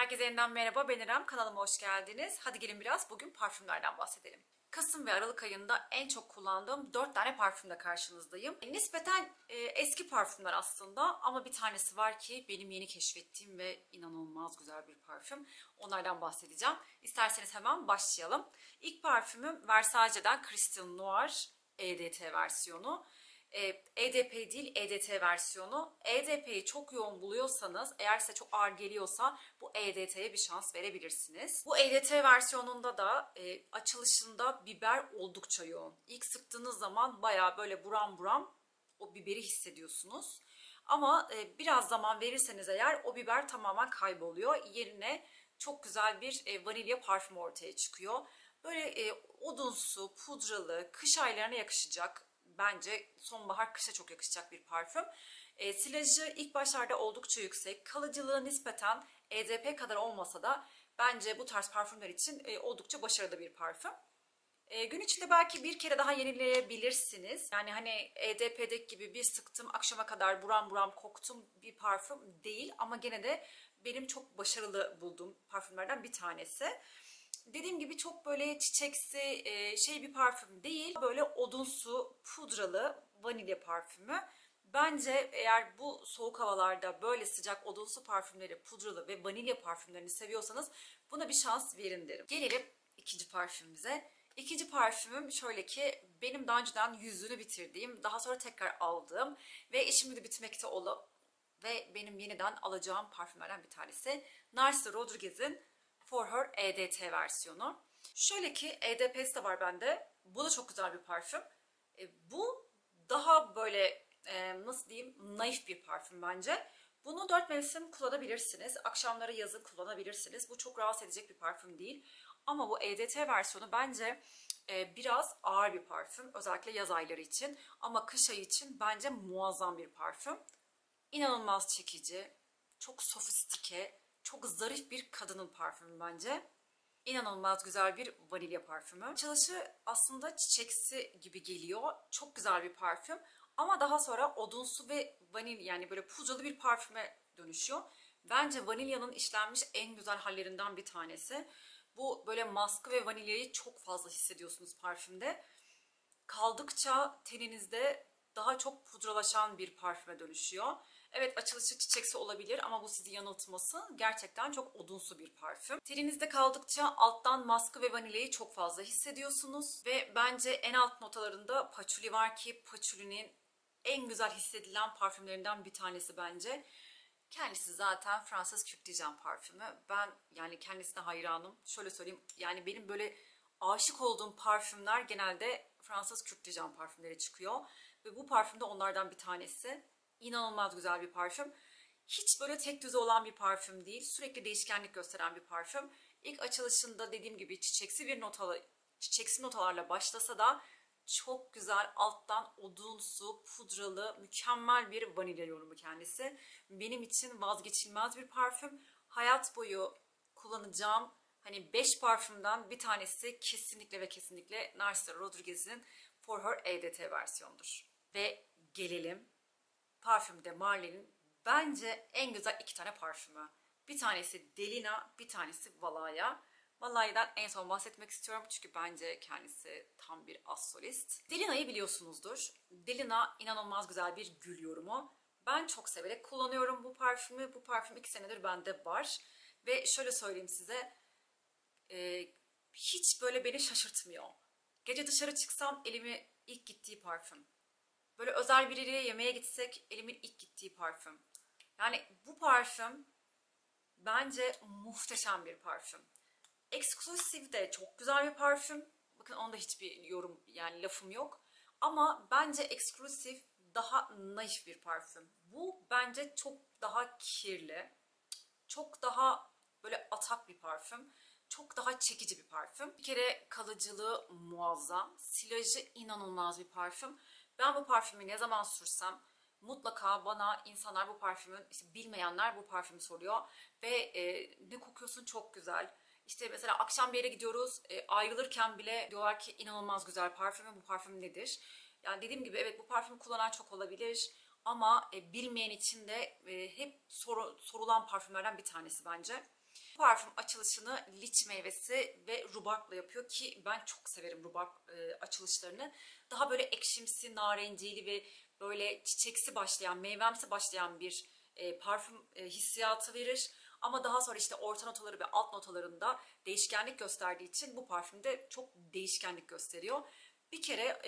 Herkese yeniden merhaba, ben İrem. Kanalıma hoş geldiniz. Hadi gelin biraz bugün parfümlerden bahsedelim. Kasım ve Aralık ayında en çok kullandığım 4 tane parfümle karşınızdayım. Nispeten eski parfümler aslında ama bir tanesi var ki benim yeni keşfettiğim ve inanılmaz güzel bir parfüm. Onlardan bahsedeceğim. İsterseniz hemen başlayalım. İlk parfümüm Versace'den Christian Noir EDT versiyonu. EDP değil EDT versiyonu. EDP'yi çok yoğun buluyorsanız, eğer size çok ağır geliyorsa bu EDT'ye bir şans verebilirsiniz. Bu EDT versiyonunda da açılışında biber oldukça yoğun. İlk sıktığınız zaman bayağı böyle buram buram o biberi hissediyorsunuz. Ama biraz zaman verirseniz eğer o biber tamamen kayboluyor. Yerine çok güzel bir vanilya parfüm ortaya çıkıyor. Böyle odunsu, pudralı, kış aylarına yakışacak. Bence sonbahar kışa çok yakışacak bir parfüm. Silajı ilk başlarda oldukça yüksek. Kalıcılığı nispeten EDP kadar olmasa da bence bu tarz parfümler için oldukça başarılı bir parfüm. Gün içinde belki bir kere daha yenileyebilirsiniz. Yani hani EDP'deki gibi bir sıktım akşama kadar buram buram koktum bir parfüm değil. Ama gene de benim çok başarılı bulduğum parfümlerden bir tanesi. Dediğim gibi çok böyle çiçeksi bir parfüm değil. Böyle odunsu, pudralı vanilya parfümü. Bence eğer bu soğuk havalarda böyle sıcak odunsu parfümleri, pudralı ve vanilya parfümlerini seviyorsanız buna bir şans verin derim. Gelelim ikinci parfümümüze. İkinci parfümüm şöyle ki benim daha önceden yüzünü bitirdiğim, daha sonra tekrar aldığım ve işimi de bitmekte olan ve benim yeniden alacağım parfümlerden bir tanesi. Narciso Rodriguez'in For Her EDT versiyonu. Şöyle ki EDP'si de var bende. Bu da çok güzel bir parfüm. Bu daha böyle nasıl diyeyim naif bir parfüm bence. Bunu 4 mevsim kullanabilirsiniz. Akşamları yazın kullanabilirsiniz. Bu çok rahatsız edecek bir parfüm değil. Ama bu EDT versiyonu bence biraz ağır bir parfüm. Özellikle yaz ayları için. Ama kış ayı için bence muazzam bir parfüm. İnanılmaz çekici, çok sofistike, çok zarif bir kadının parfümü bence. İnanılmaz güzel bir vanilya parfümü. Açılışı aslında çiçeksi gibi geliyor. Çok güzel bir parfüm. Ama daha sonra odunsu ve vanilya yani böyle pudralı bir parfüme dönüşüyor. Bence vanilyanın işlenmiş en güzel hallerinden bir tanesi. Bu böyle maskı ve vanilyayı çok fazla hissediyorsunuz parfümde. Kaldıkça teninizde daha çok pudralaşan bir parfüme dönüşüyor. Evet, açılışı çiçeksi olabilir ama bu sizi yanıltması, gerçekten çok odunsu bir parfüm. Teninizde kaldıkça alttan maskı ve vanilyayı çok fazla hissediyorsunuz. Ve bence en alt notalarında patchouli var ki patchoulinin en güzel hissedilen parfümlerinden bir tanesi bence. Kendisi zaten Fransız Kürk Dijon parfümü. Ben yani kendisine hayranım. Şöyle söyleyeyim, yani benim böyle aşık olduğum parfümler genelde Fransız Kürk Dijon parfümleri çıkıyor. Ve bu parfüm de onlardan bir tanesi. İnanılmaz güzel bir parfüm. Hiç böyle tek düze olan bir parfüm değil. Sürekli değişkenlik gösteren bir parfüm. İlk açılışında dediğim gibi çiçeksi notalarla başlasa da çok güzel alttan odunsu, pudralı, mükemmel bir vanilya yorumu kendisi. Benim için vazgeçilmez bir parfüm. Hayat boyu kullanacağım hani 5 parfümden bir tanesi kesinlikle ve kesinlikle Narciso Rodriguez'in For Her EDT versiyonudur. Ve gelelim parfümde Marley'nin bence en güzel 2 tane parfümü. Bir tanesi Delina, bir tanesi Valaya. Valaya'dan en son bahsetmek istiyorum çünkü bence kendisi tam bir as solist. Delina'yı biliyorsunuzdur. Delina inanılmaz güzel bir gül yorumu. Ben çok severek kullanıyorum bu parfümü. Bu parfüm 2 senedir bende var. Ve şöyle söyleyeyim size, hiç böyle beni şaşırtmıyor. Gece dışarı çıksam elimi ilk gittiği parfüm. Böyle özel biriyle yemeğe gitsek elimin ilk gittiği parfüm. Yani bu parfüm bence muhteşem bir parfüm. Exclusive de çok güzel bir parfüm. Bakın onda hiçbir yorum yani lafım yok. Ama bence Exclusive daha naif bir parfüm. Bu bence çok daha kirli. Çok daha böyle atak bir parfüm. Çok daha çekici bir parfüm. Bir kere kalıcılığı muazzam. Silajı inanılmaz bir parfüm. Ben bu parfümü ne zaman sürsem mutlaka bana insanlar bu parfümün, işte bilmeyenler bu parfümü soruyor. Ve ne kokuyorsun, çok güzel. İşte mesela akşam bir yere gidiyoruz, ayrılırken bile diyorlar ki inanılmaz güzel parfüm, bu parfüm nedir? Yani dediğim gibi evet, bu parfümü kullanan çok olabilir ama bilmeyen için de hep sorulan parfümlerden bir tanesi bence. Bu parfüm açılışını liç meyvesi ve rubarbla yapıyor ki ben çok severim rubarb açılışlarını. Daha böyle ekşimsi, narenciyeli ve böyle çiçeksi başlayan, meyvemsi başlayan bir parfüm hissiyatı verir. Ama daha sonra işte orta notaları ve alt notalarında değişkenlik gösterdiği için bu parfümde çok değişkenlik gösteriyor. Bir kere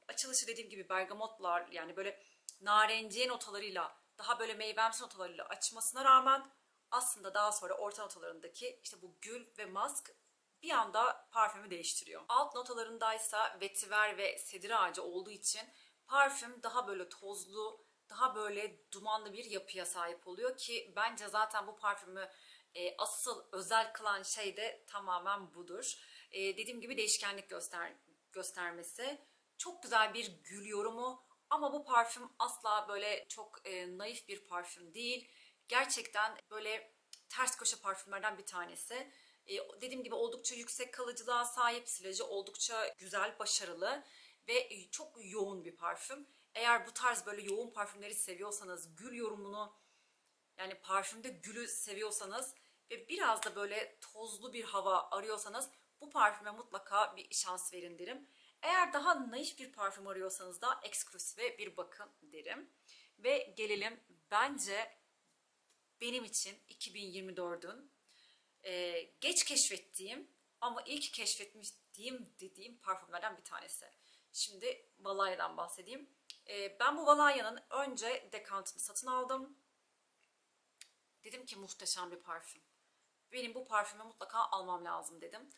açılışı dediğim gibi bergamotlar, yani böyle narenciye notalarıyla, daha böyle meyvemsi notalarıyla açmasına rağmen aslında daha sonra orta notalarındaki işte bu gül ve musk bir anda parfümü değiştiriyor. Alt notalarındaysa vetiver ve sedir ağacı olduğu için parfüm daha böyle tozlu, daha böyle dumanlı bir yapıya sahip oluyor ki bence zaten bu parfümü asıl özel kılan şey de tamamen budur. Dediğim gibi değişkenlik göstermesi. Çok güzel bir gül yorumu ama bu parfüm asla böyle çok naif bir parfüm değil. Gerçekten böyle ters köşe parfümlerden bir tanesi. Dediğim gibi oldukça yüksek kalıcılığa sahip, silajı oldukça güzel, başarılı ve çok yoğun bir parfüm. Eğer bu tarz böyle yoğun parfümleri seviyorsanız, gül yorumunu, yani parfümde gülü seviyorsanız ve biraz da böyle tozlu bir hava arıyorsanız bu parfüme mutlaka bir şans verin derim. Eğer daha naif bir parfüm arıyorsanız da Exclusive'e bir bakın derim. Ve gelelim bence benim için 2024'ün geç keşfettiğim ama ilk keşfettiğim dediğim parfümlerden bir tanesi. Şimdi Valaya'dan bahsedeyim. Ben bu Valaya'nın önce dekantını satın aldım. Dedim ki muhteşem bir parfüm. Benim bu parfümü mutlaka almam lazım dedim.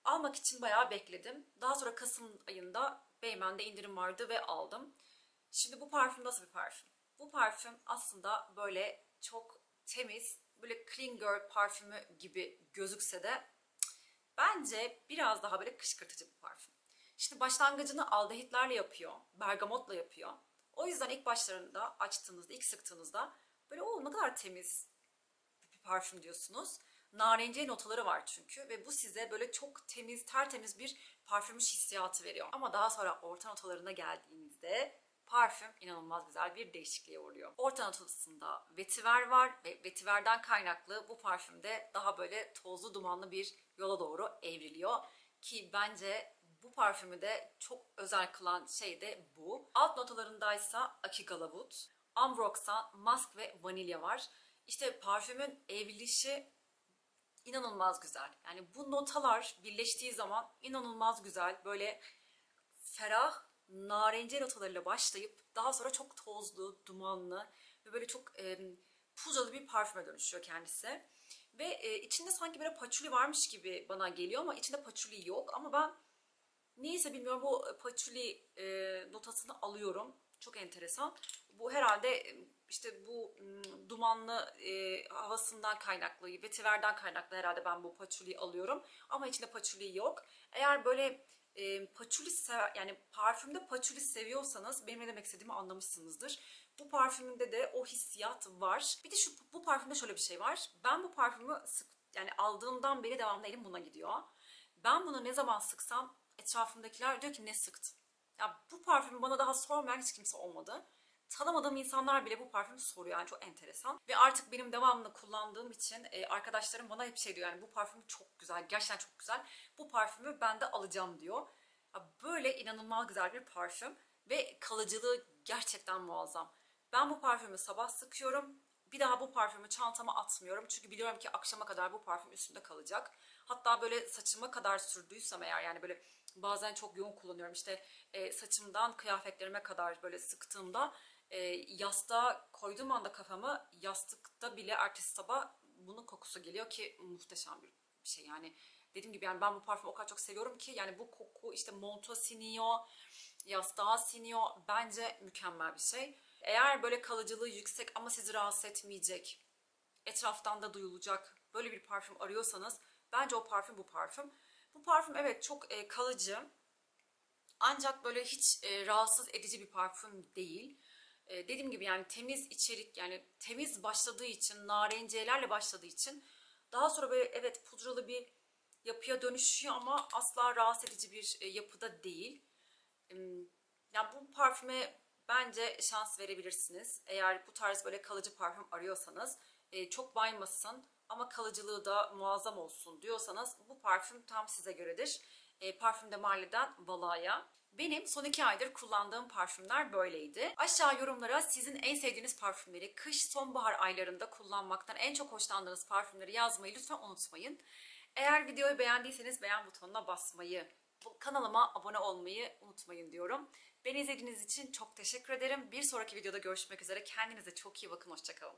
Almak için bayağı bekledim. Daha sonra Kasım ayında Beymen'de indirim vardı ve aldım. Şimdi bu parfüm nasıl bir parfüm? Bu parfüm aslında böyle çok temiz, böyle clean girl parfümü gibi gözükse de bence biraz daha böyle kışkırtıcı bir parfüm. Şimdi başlangıcını aldehitlerle yapıyor, bergamotla yapıyor. O yüzden ilk başlarında açtığınızda, ilk sıktığınızda böyle o ne kadar temiz bir parfüm diyorsunuz. Narenciye notaları var çünkü ve bu size böyle çok temiz, tertemiz bir parfümüş hissiyatı veriyor. Ama daha sonra orta notalarına geldiğinizde parfüm inanılmaz güzel bir değişikliğe uğruyor. Orta notasında vetiver var ve vetiverden kaynaklı bu parfümde daha böyle tozlu dumanlı bir yola doğru evriliyor. Ki bence bu parfümü de çok özel kılan şey de bu. Alt notalarındaysa Akigalavut, Ambroxan, Musk ve Vanilya var. İşte parfümün evrilişi inanılmaz güzel. Yani bu notalar birleştiği zaman inanılmaz güzel. Böyle ferah, narenciye notalarıyla başlayıp daha sonra çok tozlu, dumanlı ve böyle çok pudralı bir parfüme dönüşüyor kendisi. Ve içinde sanki böyle patchouli varmış gibi bana geliyor ama içinde patchouli yok. Ama ben neyse bilmiyorum, bu patchouli notasını alıyorum. Çok enteresan. Bu herhalde işte bu dumanlı havasından kaynaklı, vetiverden kaynaklı herhalde ben bu patchouli'yi alıyorum. Ama içinde patchouli yok. Eğer böyle patchouli yani parfümde patchouli seviyorsanız benim ne demek istediğimi anlamışsınızdır. Bu parfümünde de o hissiyat var. Bir de bu parfümde şöyle bir şey var. Ben bu parfümü yani aldığımdan beri devamlı elim buna gidiyor. Ben bunu ne zaman sıksam etrafımdakiler diyor ki ne sıktın? Ya bu parfümü bana daha sormayan hiç kimse olmadı. Tanımadığım insanlar bile bu parfümü soruyor, yani çok enteresan. Ve artık benim devamlı kullandığım için arkadaşlarım bana hep şey diyor, yani bu parfüm çok güzel, gerçekten çok güzel. Bu parfümü ben de alacağım diyor. Ya böyle inanılmaz güzel bir parfüm ve kalıcılığı gerçekten muazzam. Ben bu parfümü sabah sıkıyorum. Bir daha bu parfümü çantama atmıyorum. Çünkü biliyorum ki akşama kadar bu parfüm üstünde kalacak. Hatta böyle saçıma kadar sürdüysem eğer, yani böyle bazen çok yoğun kullanıyorum. İşte saçımdan kıyafetlerime kadar böyle sıktığımda yastığa koyduğum anda kafamı, yastıkta bile ertesi sabah bunun kokusu geliyor ki muhteşem bir şey. Yani dediğim gibi yani ben bu parfümü o kadar çok seviyorum ki yani bu koku işte monta siniyor, yastığa siniyor. Bence mükemmel bir şey. Eğer böyle kalıcılığı yüksek ama sizi rahatsız etmeyecek, etraftan da duyulacak böyle bir parfüm arıyorsanız bence o parfüm bu parfüm. Bu parfüm evet çok kalıcı ancak böyle hiç rahatsız edici bir parfüm değil. Dediğim gibi yani temiz içerik, yani temiz başladığı için, narenciyelerle başladığı için daha sonra böyle evet pudralı bir yapıya dönüşüyor ama asla rahatsız edici bir yapıda değil. Yani bu parfüme bence şans verebilirsiniz. Eğer bu tarz böyle kalıcı parfüm arıyorsanız çok baymasın ama kalıcılığı da muazzam olsun diyorsanız bu parfüm tam size göredir. Parfüm de Marley'den Valaya. Benim son 2 aydır kullandığım parfümler böyleydi. Aşağı yorumlara sizin en sevdiğiniz parfümleri, kış, sonbahar aylarında kullanmaktan en çok hoşlandığınız parfümleri yazmayı lütfen unutmayın. Eğer videoyu beğendiyseniz beğen butonuna basmayı, kanalıma abone olmayı unutmayın diyorum. Beni izlediğiniz için çok teşekkür ederim. Bir sonraki videoda görüşmek üzere. Kendinize çok iyi bakın. Hoşça kalın.